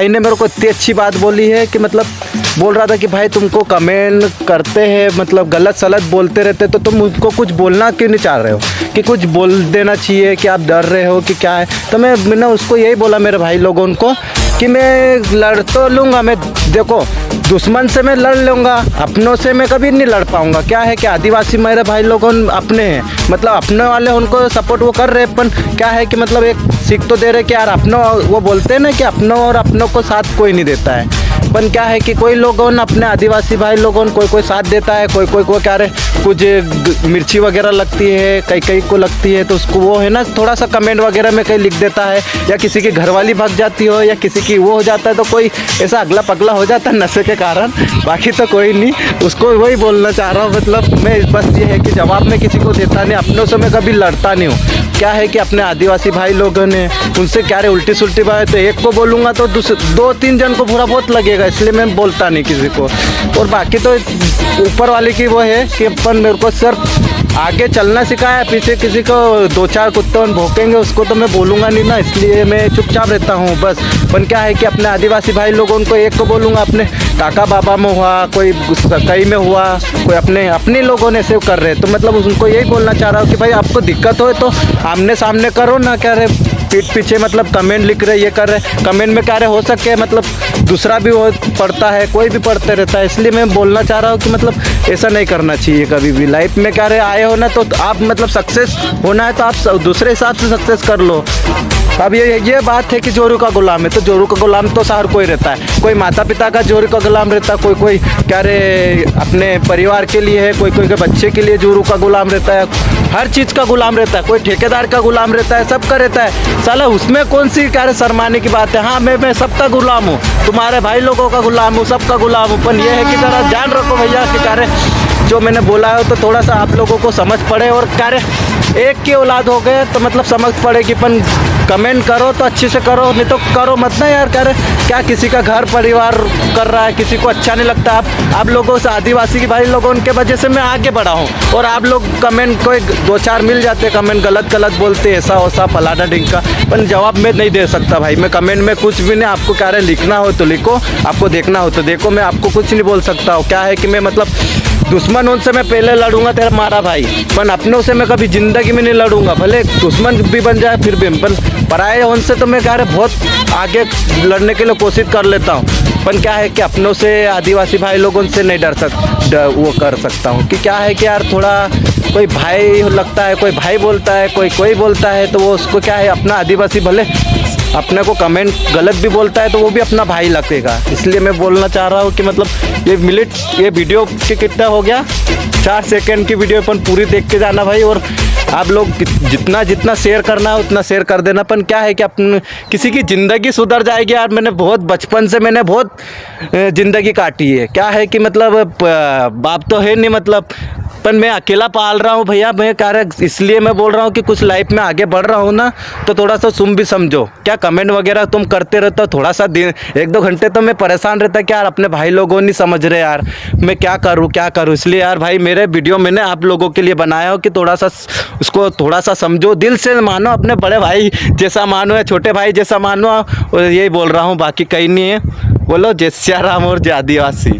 भाई ने मेरे को इतनी अच्छी बात बोली है कि मतलब बोल रहा था कि भाई तुमको कमेंट करते हैं मतलब गलत सलत बोलते रहते तो तुम उनको कुछ बोलना क्यों नहीं चाह रहे हो, कि कुछ बोल देना चाहिए, कि आप डर रहे हो कि क्या है। तो मैंने उसको यही बोला मेरे भाई लोगों को कि मैं लड़ तो लूँगा, मैं देखो दुश्मन से मैं लड़ लूँगा, अपनों से मैं कभी नहीं लड़ पाऊँगा। क्या है कि आदिवासी मेरे भाई लोगों अपने हैं, मतलब अपने वाले उनको सपोर्ट वो कर रहे हैं, पर क्या है कि मतलब एक सीख तो दे रहे कि यार अपनों, वो बोलते हैं ना कि अपनों और अपनों को साथ कोई नहीं देता है। पर क्या है कि कोई लोगों अपने आदिवासी भाई लोगों कोई साथ देता है, कोई को क्या रहे कुछ मिर्ची वगैरह लगती है, कई को लगती है तो उसको वो है ना थोड़ा सा कमेंट वगैरह में कहीं लिख देता है, या किसी की घरवाली भाग जाती हो या किसी की वो हो जाता है तो कोई ऐसा अगला पगला हो जाता है नशे के कारण। बाकी तो कोई नहीं, उसको वही बोलना चाह रहा हूँ। मतलब मैं बस ये है कि जवाब में किसी को देता नहीं, अपनों से मैं कभी लड़ता नहीं हूँ। क्या है कि अपने आदिवासी भाई लोगों ने उनसे क्या रहे उल्टी सुल्टी बात, तो एक को बोलूँगा तो दो तीन जन को बुरा बहुत लगेगा, इसलिए मैं बोलता नहीं किसी को। और बाकी तो ऊपर वाले की वो है कि अपन मेरे को सिर्फ आगे चलना सिखाया, पीछे किसी को दो चार कुत्ते भौंकेंगे उसको तो मैं बोलूँगा नहीं ना, इसलिए मैं चुपचाप रहता हूँ बस। पर क्या है कि अपने आदिवासी भाई लोगों को एक को बोलूँगा, अपने काका बाबा में हुआ, कोई कई में हुआ, कोई अपने लोगों ने सेव कर रहे, तो मतलब उनको यही बोलना चाह रहा हूँ कि भाई आपको दिक्कत हो तो आमने सामने करो ना, क्या रहे पीठ पीछे मतलब कमेंट लिख रहे ये कर रहे, कमेंट में क्या रहे हो सके मतलब दूसरा भी वो पढ़ता है, कोई भी पढ़ते रहता है, इसलिए मैं बोलना चाह रहा हूँ कि मतलब ऐसा नहीं करना चाहिए कभी भी। लाइफ में क्या रहे आए हो ना तो आप मतलब सक्सेस होना है तो आप दूसरे हिसाब से सक्सेस कर लो। अब ये बात है कि जोरू का गुलाम है, तो जोरू का गुलाम तो हर कोई रहता है, कोई माता पिता का जोरू का गुलाम रहता है, कोई क्या रे अपने परिवार के लिए है, कोई के बच्चे के लिए जोरू का गुलाम रहता है, हर चीज़ का गुलाम रहता है, कोई ठेकेदार का गुलाम रहता है, सबका रहता है। साला उसमें कौन सी क्या रे शर्माने की बात है। हाँ मैं सबका गुलाम हूँ, तुम्हारे भाई लोगों का गुलाम हूँ, सबका गुलाम हूँ, पर यह है कि ज़रा ध्यान रखो भैया कि क्या रे जो मैंने बोला है तो थोड़ा सा आप लोगों को समझ पड़े, और क्या रे एक की औलाद हो गए तो मतलब समझ पड़ेगी। पण कमेंट करो तो अच्छे से करो, नहीं तो करो मत ना यार। क्या किसी का घर परिवार कर रहा है, किसी को अच्छा नहीं लगता। आप लोगों से आदिवासी की भाई लोगों उनके वजह से मैं आगे बढ़ा हूँ, और आप लोग कमेंट कोई दो चार मिल जाते कमेंट गलत बोलते ऐसा वैसा फलाना ढिंका, पर जवाब मैं नहीं दे सकता भाई। मैं कमेंट में कुछ भी नहीं, आपको क्या है लिखना हो तो लिखो, आपको देखना हो तो देखो, मैं आपको कुछ नहीं बोल सकता हूँ। क्या है कि मैं मतलब दुश्मन उनसे मैं पहले लड़ूंगा तेरा मारा भाई, पर अपनों से मैं कभी ज़िंदगी में नहीं लड़ूंगा, भले दुश्मन भी बन जाए फिर भी। पर पराए उनसे तो मैं क्या है बहुत आगे लड़ने के लिए कोशिश कर लेता हूँ, पर क्या है कि अपनों से आदिवासी भाई लोगों से नहीं वो कर सकता हूँ। कि क्या है कि यार थोड़ा कोई भाई लगता है, कोई भाई बोलता है, कोई बोलता है, तो वो उसको क्या है अपना आदिवासी भले अपने को कमेंट गलत भी बोलता है तो वो भी अपना भाई लगेगा। इसलिए मैं बोलना चाह रहा हूँ कि मतलब ये वीडियो के कितना हो गया 4 सेकंड की वीडियो, अपन पूरी देख के जाना भाई। और आप लोग जितना शेयर करना है उतना शेयर कर देना। अपन क्या है कि अपन किसी की ज़िंदगी सुधर जाएगी यार। मैंने बहुत बचपन से मैंने बहुत ज़िंदगी काटी है। क्या है कि मतलब बाप तो है नहीं मतलब, पर मैं अकेला पाल रहा हूँ भैया। मैं कार्य इसलिए मैं बोल रहा हूँ कि कुछ लाइफ में आगे बढ़ रहा हूँ ना, तो थोड़ा सा तुम भी समझो। क्या कमेंट वगैरह तुम करते रहते हो, थोड़ा सा दिन 1-2 घंटे तो मैं परेशान रहता कि यार अपने भाई लोगों नहीं समझ रहे यार, मैं क्या करूँ। इसलिए यार भाई मेरे वीडियो मैंने आप लोगों के लिए बनाया हो कि थोड़ा सा उसको थोड़ा सा समझो, दिल से मानो, अपने बड़े भाई जैसा मानो या छोटे भाई जैसा मानो। और यही बोल रहा हूँ, बाकी कहीं नहीं है। बोलो जय सिया राम और जय आदिवासी।